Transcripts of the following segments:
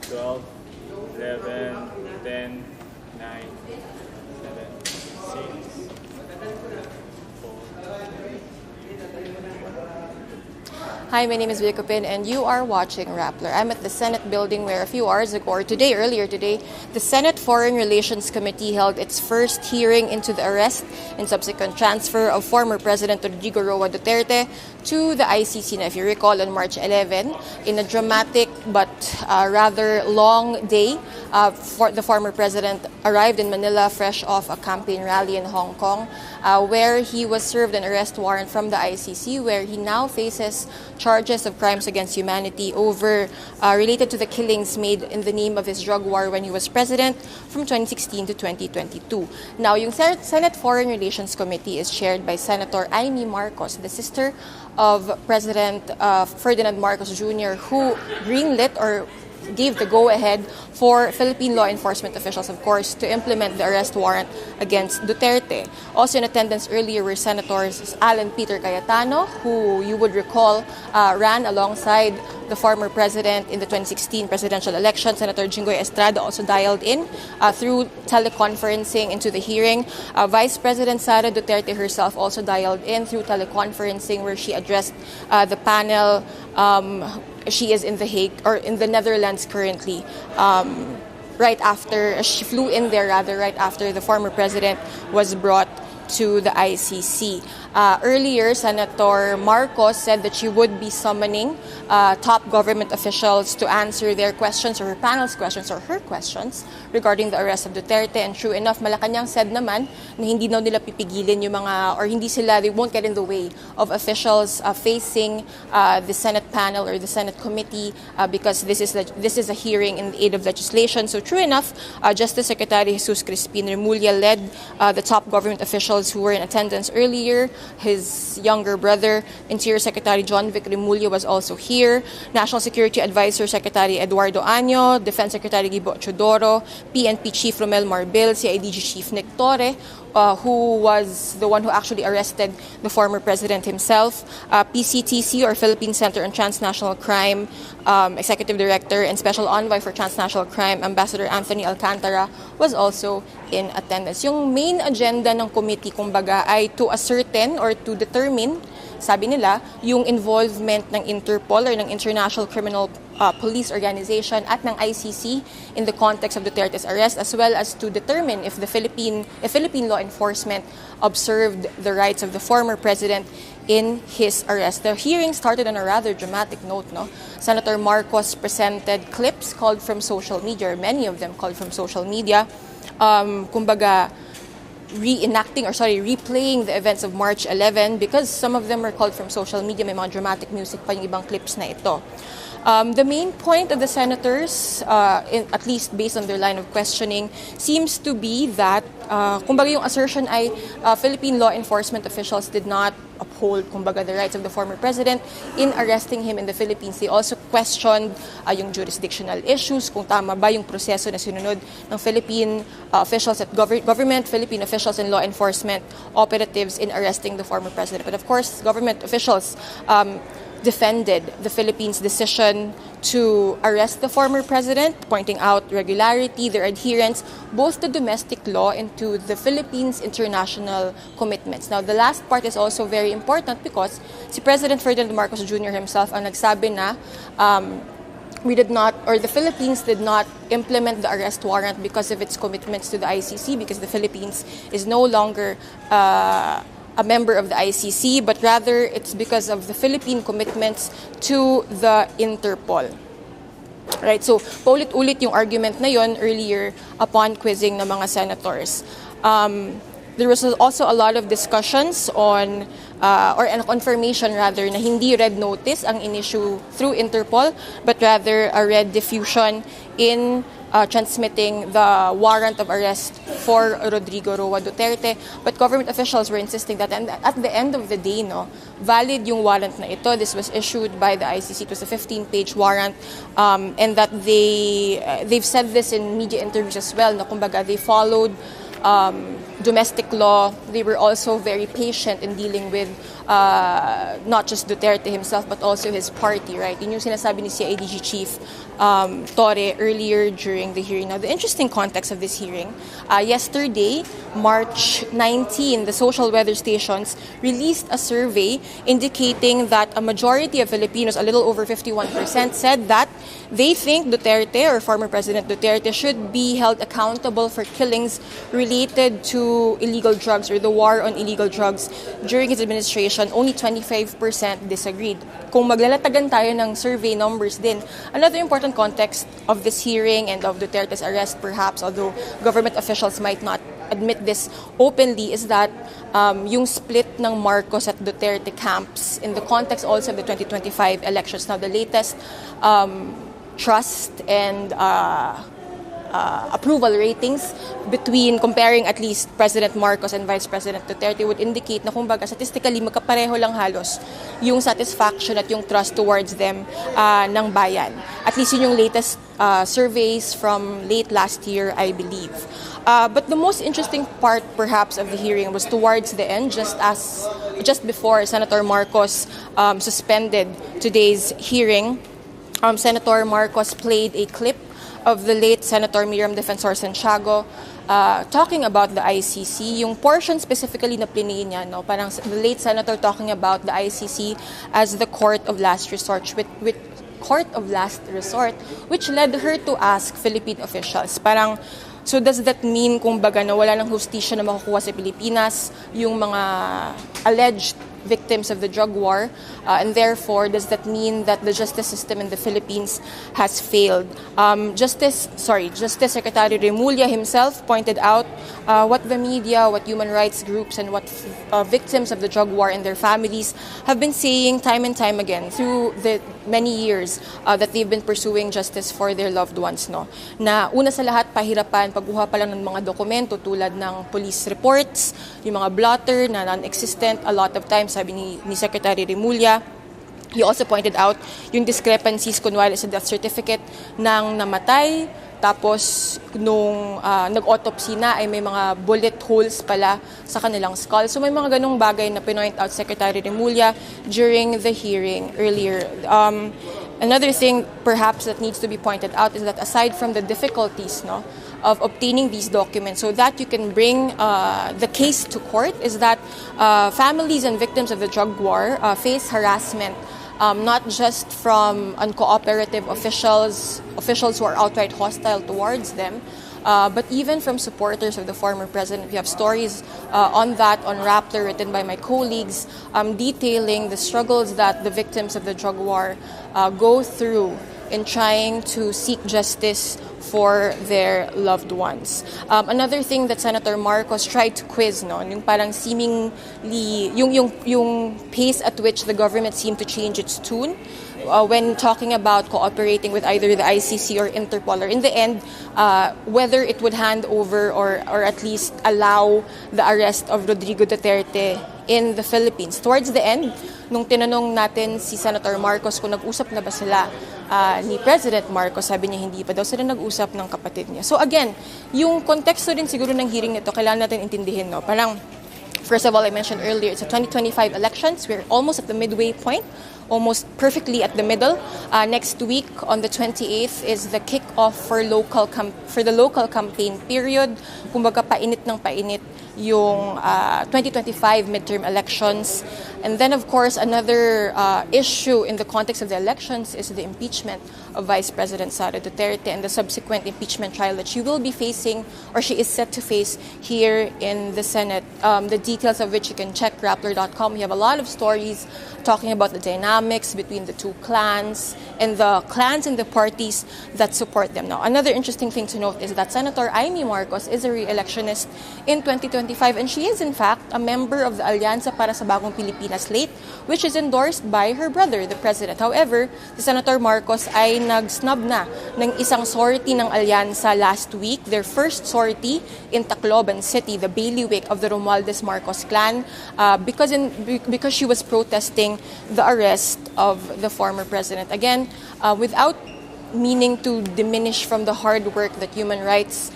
12, 11, 10, 9, 7, 6, 4. Hi, my name is Vicopin and you are watching Rappler. I'm at the Senate building where a few hours ago, or earlier today, the Senate Foreign Relations Committee held its first hearing into the arrest and subsequent transfer of former President Rodrigo Duterte to the ICC. Now, if you recall, on March 11, in a dramatic but rather long day, the former president arrived in Manila fresh off a campaign rally in Hong Kong, where he was served an arrest warrant from the ICC, where he now faces charges of crimes against humanity related to the killings made in the name of his drug war when he was president from 2016 to 2022. Now, yung Senate Foreign Relations Committee is chaired by Senator Imee Marcos, the sister of President Ferdinand Marcos Jr., who greenlit or gave the go-ahead for Philippine law enforcement officials, of course, to implement the arrest warrant against Duterte. Also in attendance earlier were Senators Alan Peter Cayetano, who you would recall ran alongside the former president in the 2016 presidential election. Senator Jinggoy Estrada also dialed in through teleconferencing into the hearing. Vice President Sara Duterte herself also dialed in through teleconferencing, where she addressed the panel. She is in The Hague, or in the Netherlands currently, right after she flew in there, right after the former president was brought to the ICC. Earlier, Senator Marcos said that she would be summoning top government officials to answer their questions, or her panel's questions, or her questions regarding the arrest of Duterte. And true enough, Malacanang said naman na hindi daw nila pipigilin yung mga, or they won't get in the way of officials facing the Senate panel or the Senate committee, because this is a hearing in the aid of legislation. So true enough, Justice Secretary Jesus Crispin Remulla led the top government officials who were in attendance earlier. His younger brother, Interior Secretary John Vic Remulla, was also here. National Security Advisor Secretary Eduardo Año, Defense Secretary Gibo Chodoro, PNP Chief Romel Marbil, CIDG Chief Nick Torre, who was the one who actually arrested the former president himself. PCTC, or Philippine Center on Transnational Crime, Executive Director and Special Envoy for Transnational Crime, Ambassador Anthony Alcantara, was also in attendance. Yung main agenda ng committee, kumbaga, ay to ascertain or to determine, sabi nila, yung involvement ng Interpol or ng International Criminal Police Organization at ng ICC in the context of Duterte's arrest, as well as to determine if Philippine law enforcement observed the rights of the former president in his arrest. The hearing started on a rather dramatic note, no? Senator Marcos presented clips called from social media, or many of them called from social media, kumbaga, replaying the events of March 11, because some of them were called from social media. May mga dramatic music pa yung ibang clips na ito. The main point of the senators, at least based on their line of questioning, seems to be that, kumbaga yung assertion ay Philippine law enforcement officials did not uphold, kumbaga, the rights of the former president in arresting him in the Philippines. They also questioned yung jurisdictional issues, kung tama ba yung proseso na sinunod ng Philippine officials at government, Philippine officials and law enforcement operatives in arresting the former president. But of course, government officials defended the Philippines' decision to arrest the former president, pointing out regularity, their adherence, both to domestic law and to the Philippines' international commitments. Now, the last part is also very important because si President Ferdinand Marcos Jr. himself ang nagsabi na the Philippines did not implement the arrest warrant because of its commitments to the ICC, because the Philippines is no longer a member of the ICC, but rather it's because of the Philippine commitments to the Interpol. Right, so paulit-ulit yung argument na yon earlier upon quizzing ng mga senators. There was also a lot of discussions on, or a confirmation rather, na hindi red notice ang in-issue through Interpol, but rather a red diffusion in transmitting the warrant of arrest for Rodrigo Duterte. But government officials were insisting that at the end of the day, valid yung warrant na ito. This was issued by the ICC. It was a 15-page warrant, and that they've said this in media interviews as well, na kumbaga they followed domestic law. They were also very patient in dealing with not just Duterte himself but also his party, right? Yun yung sinasabi ni CIDG Chief Torre earlier during the hearing. Now, the interesting context of this hearing, yesterday, March 19, the social weather stations released a survey indicating that a majority of Filipinos, a little over 51%, said that they think Duterte or former President Duterte should be held accountable for killings related to illegal drugs or the war on illegal drugs during his administration. Only 25% disagreed. Kung maglalatagan tayo ng survey numbers din, another important context of this hearing and of Duterte's arrest perhaps, although government officials might not admit this openly, is that yung split ng Marcos at Duterte camps in the context also of the 2025 elections. Now, the latest trust and approval ratings between comparing at least President Marcos and Vice President Duterte would indicate na kumbaga statistically magkapareho lang halos yung satisfaction at yung trust towards them ng bayan. At least yun yung latest surveys from late last year, I believe. But the most interesting part perhaps of the hearing was towards the end, just before Senator Marcos suspended today's hearing. Senator Marcos played a clip of the late Senator Miriam Defensor Santiago talking about the ICC. Yung portion specifically na plinay niya, no, parang the late Senator talking about the ICC as the court of last resort, which led her to ask Philippine officials, parang, so does that mean kung baga na wala ng hustisya na makukuha sa Pilipinas yung mga alleged victims of the drug war, and therefore does that mean that the justice system in the Philippines has failed? Justice Secretary Remulla himself pointed out what the media, what human rights groups, and what victims of the drug war and their families have been saying time and time again through the many years that they've been pursuing justice for their loved ones. No? Na una sa lahat, pahirapan, pagkuha pa lang ng mga dokumento tulad ng police reports, yung mga blotter na non-existent a lot of times, sabi ni Secretary Remulla. He also pointed out yung discrepancies kunwari sa death certificate ng namatay, tapos nung nag-autopsy na ay may mga bullet holes pala sa kanilang skull. So may mga ganong bagay na pinoint out Secretary Remulla during the hearing earlier. Another thing perhaps that needs to be pointed out is that aside from the difficulties of obtaining these documents so that you can bring the case to court, is that families and victims of the drug war face harassment, not just from uncooperative officials who are outright hostile towards them, but even from supporters of the former president. We have stories on that on Rappler written by my colleagues detailing the struggles that the victims of the drug war go through in trying to seek justice for their loved ones. Another thing that Senator Marcos tried to quiz, yung parang seemingly, yung pace at which the government seemed to change its tune when talking about cooperating with either the ICC or Interpol, or in the end, whether it would hand over or at least allow the arrest of Rodrigo Duterte in the Philippines. Towards the end, nung tinanong natin si Senator Marcos kung nag-usap na ba sila ni President Marcos, sabi niya hindi pa daw sila nag-usap ng kapatid niya. So again, yung konteksto din siguro ng hearing nito, kailangan natin intindihin, parang, first of all, I mentioned earlier, it's a 2025 elections. We're almost at the midway point, almost perfectly at the middle. Next week, on the 28th, is the kick-off for the local campaign period. Kumbaga, painit ng painit yung 2025 midterm elections. And then, of course, another issue in the context of the elections is the impeachment of Vice President Sara Duterte and the subsequent impeachment trial that she will be facing, or she is set to face here in the Senate. The details of which you can check Rappler.com. We have a lot of stories talking about the dynamics between the two clans and the parties that support them. Now, another interesting thing to note is that Senator Imee Marcos is a re-electionist in 2025, and she is in fact a member of the Alianza para sa Bagong Pilipinas Late, which is endorsed by her brother, the President. However, si Senator Marcos ay nag-snub na ng isang sortie ng Alianza last week, their first sortie in Tacloban City, the bailiwick of the Romualdez Marcos clan, because she was protesting the arrest of the former president. Again, without meaning to diminish from the hard work that human rights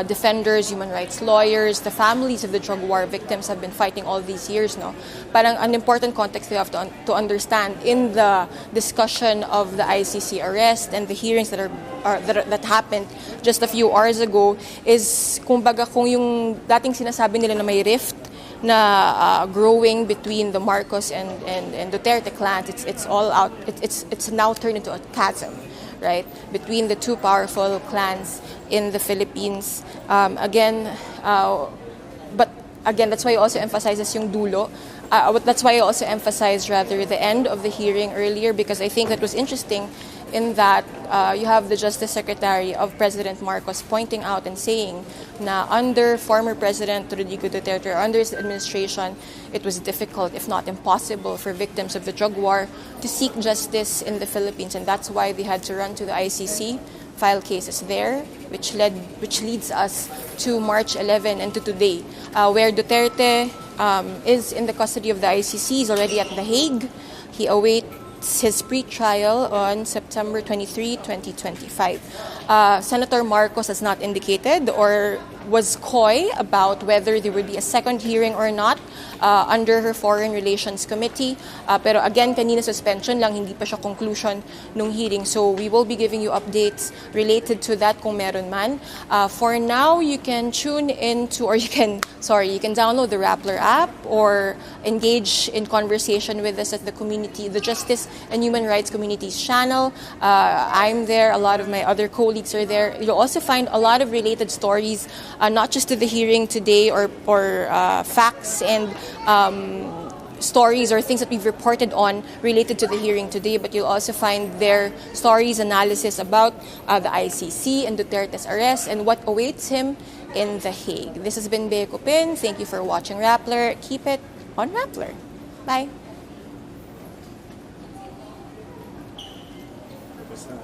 defenders, human rights lawyers, the families of the drug war victims have been fighting all these years. No, parang an important context you have to understand in the discussion of the ICC arrest and the hearings that happened just a few hours ago is kumbaga kung yung dating sinasabi nila na may rift na growing between the Marcos and Duterte clans, it's all out. It's now turned into a chasm, right, between the two powerful clans in the Philippines. But again, that's why I also emphasizes yung dulo. That's why I also emphasized rather the end of the hearing earlier, because I think that was interesting in that you have the Justice Secretary of President Marcos pointing out and saying na under former President Rodrigo Duterte, or under his administration, it was difficult, if not impossible, for victims of the drug war to seek justice in the Philippines, and that's why they had to run to the ICC, file cases there, which leads us to March 11 and to today, where Duterte is in the custody of the ICC. He's already at The Hague. He awaits his pre-trial on September 23, 2025. Senator Marcos has not indicated or was coy about whether there would be a second hearing or not under her Foreign Relations Committee. Pero again, kanina suspension lang, hindi pa siya conclusion nung hearing. So we will be giving you updates related to that kung meron man. For now, you can tune into, or you can download the Rappler app or engage in conversation with us at the community, the Justice and Human Rights Community's channel. I'm there, a lot of my other colleagues are there. You'll also find a lot of related stories, not just to the hearing today or facts and stories or things that we've reported on related to the hearing today, but you'll also find their stories, analysis about the ICC and Duterte's arrest and what awaits him in The Hague. This has been Bea Copin. Thank you for watching Rappler. Keep it on Rappler. Bye. Tapos na.